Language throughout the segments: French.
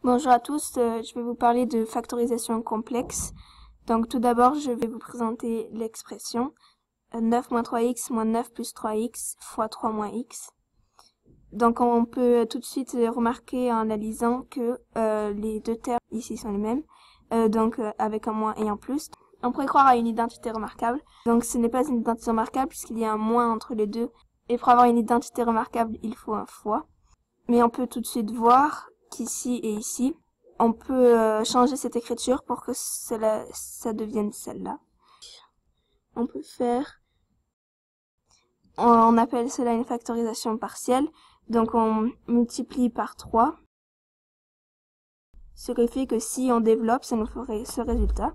Bonjour à tous, je vais vous parler de factorisation complexe. Donc tout d'abord, je vais vous présenter l'expression 9 moins 3x moins 9 plus 3x fois 3 moins x. Donc on peut tout de suite remarquer en la lisant que les deux termes ici sont les mêmes, avec un moins et un plus. On pourrait croire à une identité remarquable, donc ce n'est pas une identité remarquable puisqu'il y a un moins entre les deux. Et pour avoir une identité remarquable, il faut un fois. Mais on peut tout de suite voir qu'ici et ici, on peut changer cette écriture pour que ça devienne celle-là. On peut on appelle cela une factorisation partielle. Donc on multiplie par 3. Ce qui fait que si on développe, ça nous ferait ce résultat.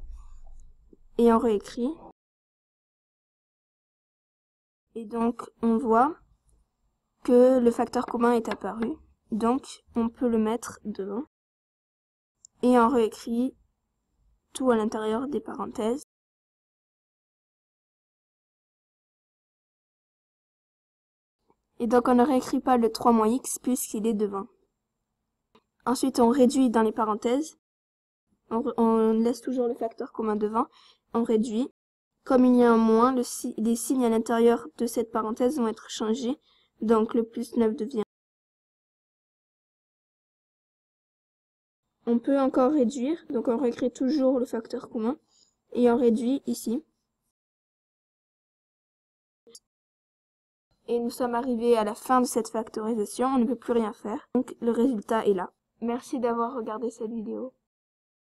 Et on réécrit. Et donc on voit que le facteur commun est apparu. Donc on peut le mettre devant. Et on réécrit tout à l'intérieur des parenthèses. Et donc on ne réécrit pas le 3 moins x puisqu'il est devant. Ensuite on réduit dans les parenthèses. On laisse toujours le facteur commun devant. On réduit. Comme il y a un moins, les signes à l'intérieur de cette parenthèse vont être changés. Donc le plus 9 devient. On peut encore réduire. Donc on réécrit toujours le facteur commun. Et on réduit ici. Et nous sommes arrivés à la fin de cette factorisation. On ne peut plus rien faire. Donc le résultat est là. Merci d'avoir regardé cette vidéo.